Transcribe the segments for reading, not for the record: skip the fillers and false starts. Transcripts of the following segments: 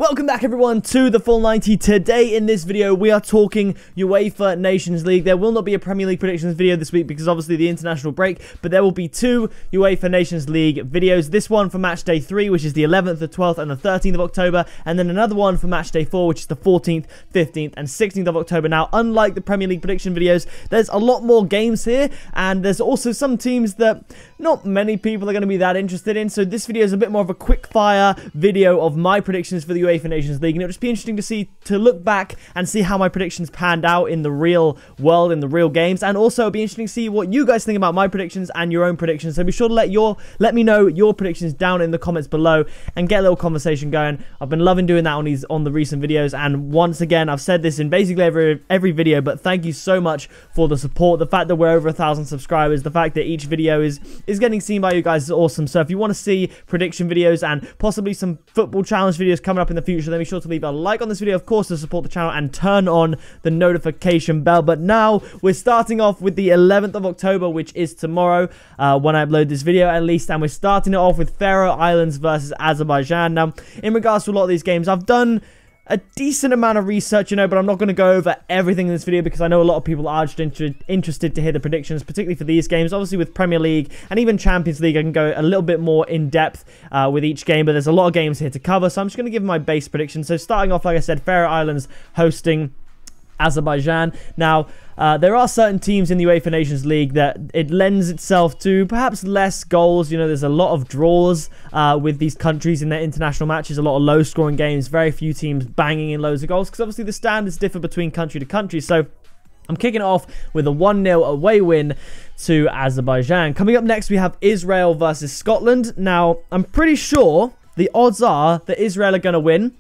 Welcome back everyone to the Full 90. Today in this video we are talking UEFA Nations League. There will not be a Premier League predictions video this week because obviously the international break, but there will be two UEFA Nations League videos. This one for match day 3, which is the 11th, the 12th and the 13th of October, and then another one for match day 4, which is the 14th, 15th and 16th of October. Now, unlike the Premier League prediction videos, there's a lot more games here, and there's also some teams that not many people are going to be that interested in, so this video is a bit more of a quick fire video of my predictions for the UEFA Nations League, and it'll just be interesting to look back and see how my predictions panned out in the real world, in the real games, and also it'll be interesting to see what you guys think about my predictions and your own predictions. So be sure to let me know your predictions down in the comments below and get a little conversation going. I've been loving doing that on the recent videos, and once again, I've said this in basically every video, but thank you so much for the support. The fact that we're over 1,000 subscribers, the fact that each video is getting seen by you guys is awesome. So if you want to see prediction videos and possibly some football challenge videos coming up in the future, then be sure to leave a like on this video, of course, to support the channel and turn on the notification bell. But now we're starting off with the 11th of October, which is tomorrow when I upload this video at least, and we're starting it off with Faroe Islands versus Azerbaijan. Now, in regards to a lot of these games, I've done a decent amount of research, but I'm not going to go over everything in this video because I know a lot of people are just interested to hear the predictions, particularly for these games. Obviously, with Premier League and even Champions League, I can go a little bit more in depth with each game, but there's a lot of games here to cover, so I'm just going to give my base predictions. So starting off, like I said, Faroe Islands hosting Azerbaijan. Now, there are certain teams in the UEFA Nations League that it lends itself to perhaps less goals. You know, there's a lot of draws with these countries in their international matches, a lot of low-scoring games, very few teams banging in loads of goals because obviously the standards differ between country to country. So I'm kicking it off with a 1-0 away win to Azerbaijan. Coming up next, we have Israel versus Scotland. Now, I'm pretty sure the odds are that Israel are going to win,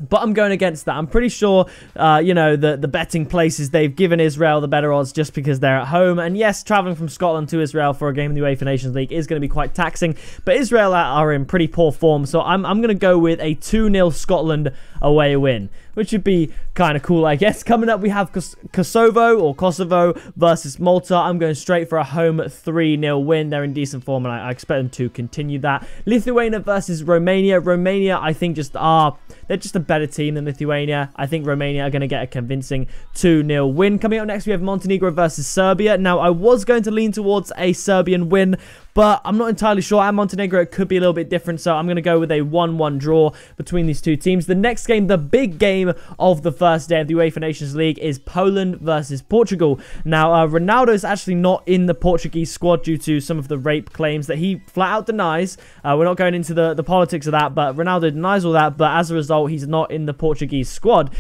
but I'm going against that. I'm pretty sure, you know, the betting places, they've given Israel the better odds just because they're at home. And yes, traveling from Scotland to Israel for a game in the UEFA Nations League is going to be quite taxing. But Israel are in pretty poor form, so I'm going to go with a 2-0 Scotland away win, which would be kind of cool, I guess. Coming up, we have Kosovo versus Malta. I'm going straight for a home 3-0 win. They're in decent form, and I expect them to continue that. Lithuania versus Romania. Romania, I think, they're just a better team than Lithuania. I think Romania are going to get a convincing 2-0 win. Coming up next, we have Montenegro versus Serbia. Now, I was going to lean towards a Serbian win, but I'm not entirely sure. At Montenegro, it could be a little bit different, so I'm going to go with a 1-1 draw between these two teams. The next game, the big game of the first day of the UEFA Nations League, is Poland versus Portugal. Now, Ronaldo is actually not in the Portuguese squad due to some of the rape claims that he flat out denies. We're not going into the politics of that, but Ronaldo denies all that, but as a result, he's not in the Portuguese squad.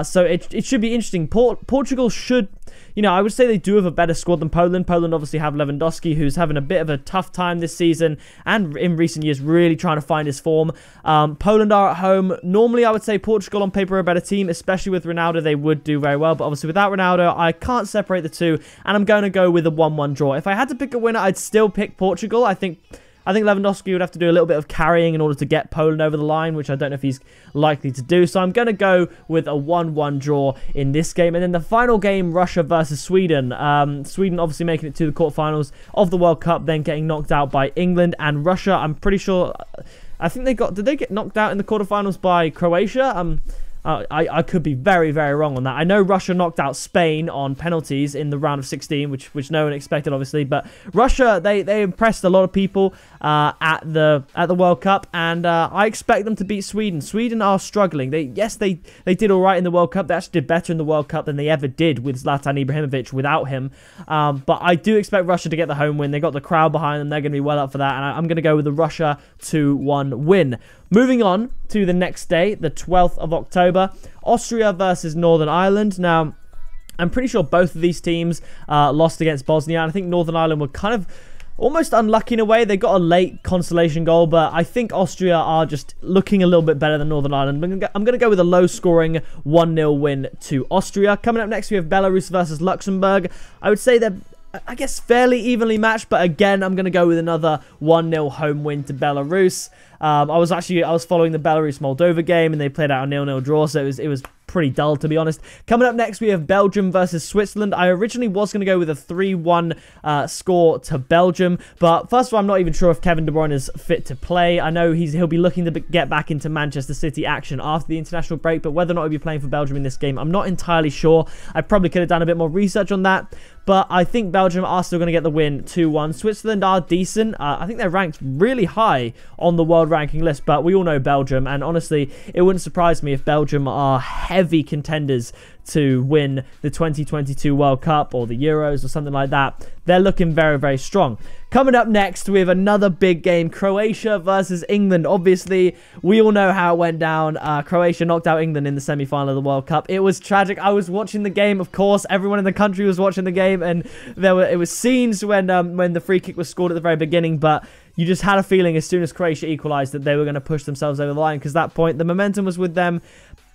So it should be interesting. Portugal should, you know, I would say they do have a better squad than Poland. Poland obviously have Lewandowski, who's having a bit of a tough time this season and in recent years really trying to find his form. Poland are at home. Normally, I would say Portugal on paper are a better team, especially with Ronaldo. They would do very well, but obviously without Ronaldo, I can't separate the two, and I'm going to go with a 1-1 draw. If I had to pick a winner, I'd still pick Portugal. I think Lewandowski would have to do a little bit of carrying in order to get Poland over the line, which I don't know if he's likely to do. So I'm going to go with a 1-1 draw in this game. And then the final game, Russia versus Sweden. Sweden obviously making it to the quarterfinals of the World Cup, then getting knocked out by England. And Russia, I'm pretty sure, I think did they get knocked out in the quarterfinals by Croatia? I could be very, very wrong on that. I know Russia knocked out Spain on penalties in the round of 16, which no one expected, obviously. But Russia, they impressed a lot of people at the World Cup, and I expect them to beat Sweden. Sweden are struggling. They did all right in the World Cup. They actually did better in the World Cup than they ever did with Zlatan Ibrahimovic without him. But I do expect Russia to get the home win. They got the crowd behind them. They're going to be well up for that, and I'm going to go with the Russia 2-1 win. Moving on to the next day, the 12th of October, Austria versus Northern Ireland. Now, I'm pretty sure both of these teams lost against Bosnia, and I think Northern Ireland were kind of almost unlucky in a way. They got a late consolation goal, but I think Austria are just looking a little bit better than Northern Ireland. I'm going to go with a low-scoring 1-0 win to Austria. Coming up next, we have Belarus versus Luxembourg. I would say they're, I guess, fairly evenly matched, but again, I'm going to go with another 1-0 home win to Belarus. I was following the Belarus-Moldova game, and they played out a 0-0 draw, so it was pretty dull, to be honest. Coming up next, we have Belgium versus Switzerland. I originally was going to go with a 3-1 score to Belgium, but first of all, I'm not even sure if Kevin De Bruyne is fit to play. I know he'll be looking to get back into Manchester City action after the international break, but whether or not he'll be playing for Belgium in this game, I'm not entirely sure. I probably could have done a bit more research on that, but I think Belgium are still going to get the win 2-1. Switzerland are decent. I think they're ranked really high on the world ranking list, but we all know Belgium, and honestly, it wouldn't surprise me if Belgium are heavy contenders to win the 2022 World Cup or the Euros or something like that. They're looking very, very strong. Coming up next, we have another big game, Croatia versus England. Obviously, we all know how it went down. Croatia knocked out England in the semi-final of the World Cup. It was tragic. I was watching the game, of course. Everyone in the country was watching the game, and it was scenes when the free kick was scored at the very beginning, but you just had a feeling as soon as Croatia equalised that they were going to push themselves over the line, because at that point, the momentum was with them.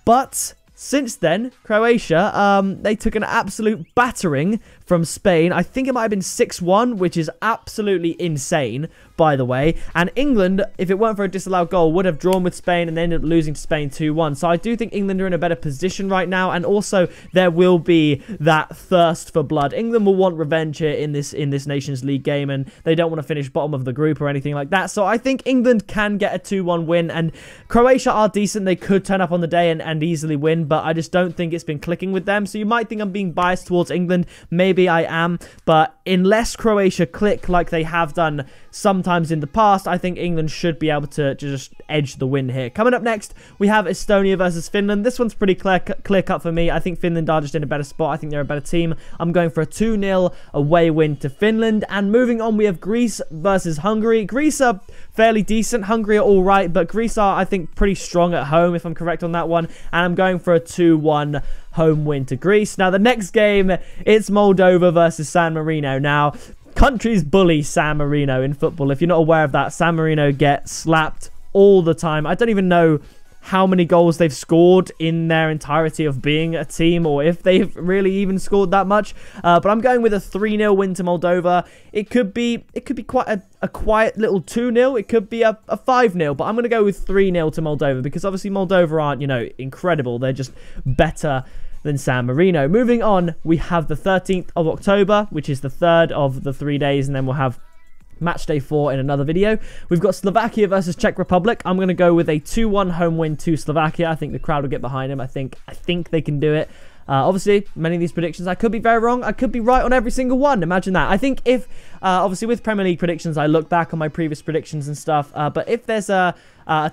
But since then, Croatia, they took an absolute battering from Spain. I think it might have been 6-1, which is absolutely insane, by the way. And England, if it weren't for a disallowed goal, would have drawn with Spain and ended up losing to Spain 2-1. So I do think England are in a better position right now, and also there will be that thirst for blood. England will want revenge here in this Nations League game, and they don't want to finish bottom of the group or anything like that. So I think England can get a 2-1 win, and Croatia are decent. They could turn up on the day and easily win, but I just don't think it's been clicking with them. So you might think I'm being biased towards England. Maybe I am, but unless Croatia click like they have done sometimes in the past, I think England should be able to just edge the win here. Coming up next, we have Estonia versus Finland. This one's pretty clear cut for me. I think Finland are just in a better spot. I think they're a better team. I'm going for a 2-0 away win to Finland. And moving on, we have Greece versus Hungary. Greece are fairly decent. Hungary are all right, but Greece are, I think, pretty strong at home, if I'm correct on that one. And I'm going for a 2-1 home win to Greece. Now, the next game, it's Moldova versus San Marino. Now, countries bully San Marino in football. If you're not aware of that, San Marino get slapped all the time. I don't even know how many goals they've scored in their entirety of being a team, or if they've really even scored that much. But I'm going with a 3-0 win to Moldova. It could be quite a quiet little 2-0. It could be a 5-0, but I'm going to go with 3-0 to Moldova, because obviously Moldova aren't, you know, incredible. They're just better than San Marino. Moving on, we have the 13th of October, which is the third of the 3 days, and then we'll have match day 4 in another video. We've got Slovakia versus Czech Republic. I'm going to go with a 2-1 home win to Slovakia. I think the crowd will get behind him. I think they can do it. Obviously, many of these predictions, I could be very wrong. I could be right on every single one. Imagine that. I think if, obviously with Premier League predictions, I look back on my previous predictions and stuff. But if there's a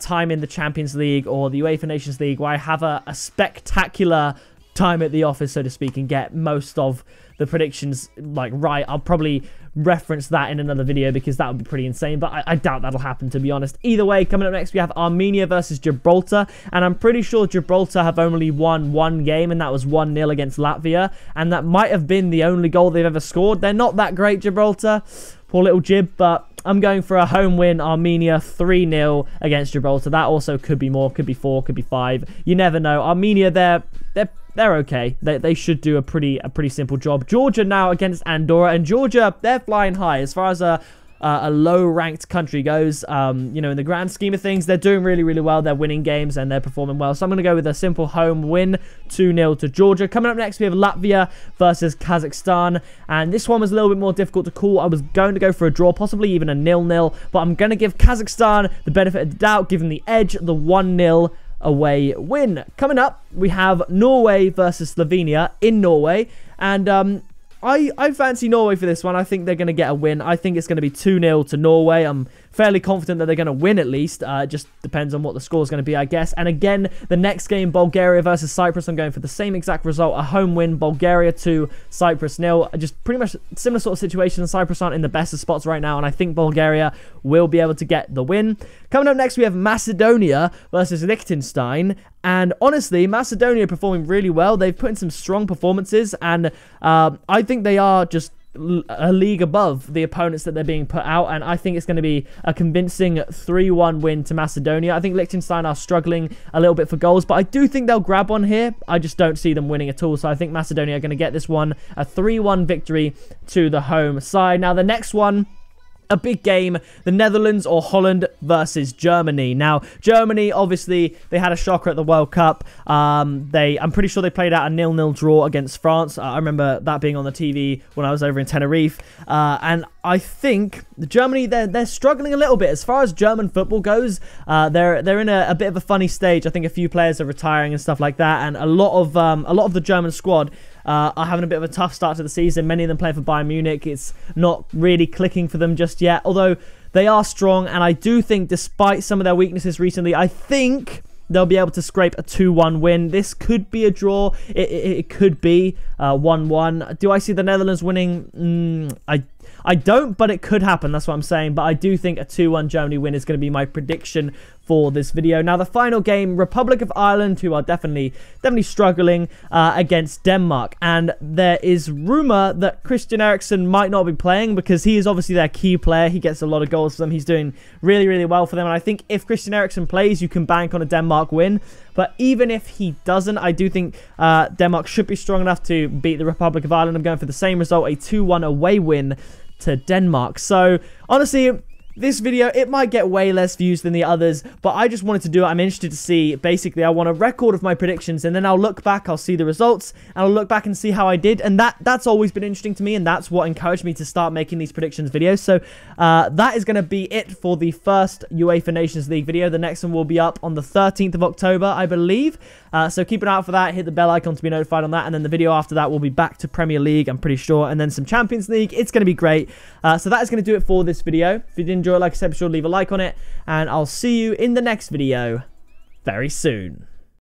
time in the Champions League or the UEFA Nations League where I have a spectacular time at the office, so to speak, and get most of the predictions like right, I'll probably reference that in another video, because that would be pretty insane, but I doubt that'll happen, to be honest. Either way, coming up next, we have Armenia versus Gibraltar, and I'm pretty sure Gibraltar have only won one game, and that was 1-0 against Latvia, and that might have been the only goal they've ever scored. They're not that great, Gibraltar. Poor little Gib, but I'm going for a home win, Armenia 3-0 against Gibraltar. That also could be more, could be 4, could be 5. You never know. Armenia, they're okay. They should do a pretty simple job. Georgia now against Andorra, and Georgia, they're flying high as far as a low-ranked country goes. You know, in the grand scheme of things, they're doing really, really well. They're winning games and they're performing well. So I'm going to go with a simple home win, 2-0 to Georgia. Coming up next, we have Latvia versus Kazakhstan, and this one was a little bit more difficult to call. I was going to go for a draw, possibly even a 0-0, but I'm going to give Kazakhstan the benefit of the doubt, give them the edge, the 1-0 away win. Coming up, we have Norway versus Slovenia in Norway, and I fancy Norway for this one. I think they're going to get a win. I think it's going to be 2-0 to Norway. I'm fairly confident that they're going to win at least. It just depends on what the score is going to be, I guess. And again, the next game, Bulgaria versus Cyprus, I'm going for the same exact result. A home win, Bulgaria 2, Cyprus 0. Just pretty much similar sort of situation. Cyprus aren't in the best of spots right now, and I think Bulgaria will be able to get the win. Coming up next, we have Macedonia versus Liechtenstein. And honestly, Macedonia are performing really well. They've put in some strong performances, and I think they are just a league above the opponents that they're being put out, and I think it's going to be a convincing 3-1 win to Macedonia. I think Liechtenstein are struggling a little bit for goals, but I do think they'll grab one here. I just don't see them winning at all, so I think Macedonia are going to get this one, a 3-1 victory to the home side. Now, the next one, a big game, the Netherlands or Holland versus Germany. Now, Germany, obviously, they had a shocker at the World Cup. I'm pretty sure they played out a 0-0 draw against France. I remember that being on the TV when I was over in Tenerife. And I think Germany, they're struggling a little bit. As far as German football goes, they're in a bit of a funny stage. I think a few players are retiring and stuff like that. And a lot of the German squad are having a bit of a tough start to the season. Many of them play for Bayern Munich. It's not really clicking for them just yet, although they are strong, and I do think despite some of their weaknesses recently, I think they'll be able to scrape a 2-1 win. This could be a draw. It could be 1-1. Do I see the Netherlands winning? I don't, but it could happen. That's what I'm saying. But I do think a 2-1 Germany win is going to be my prediction for this video. Now, the final game, Republic of Ireland, who are definitely struggling against Denmark. And there is rumour that Christian Eriksen might not be playing because he is obviously their key player. He gets a lot of goals for them. He's doing really, really well for them. And I think if Christian Eriksen plays, you can bank on a Denmark win. But even if he doesn't, I do think Denmark should be strong enough to beat the Republic of Ireland. I'm going for the same result, a 2-1 away win to Denmark. So, honestly, this video, it might get way less views than the others, but I just wanted to do it. I'm interested to see, basically, I want a record of my predictions, and then I'll look back, I'll see the results, and I'll look back and see how I did, and that's always been interesting to me, and that's what encouraged me to start making these predictions videos. So, that is going to be it for the first UEFA Nations League video. The next one will be up on the 13th of October, I believe. So keep an eye out for that, hit the bell icon to be notified on that, and then the video after that will be back to Premier League, I'm pretty sure, and then some Champions League. It's going to be great. So that is going to do it for this video. If you did enjoy it, like I said, be sure to leave a like on it, and I'll see you in the next video very soon.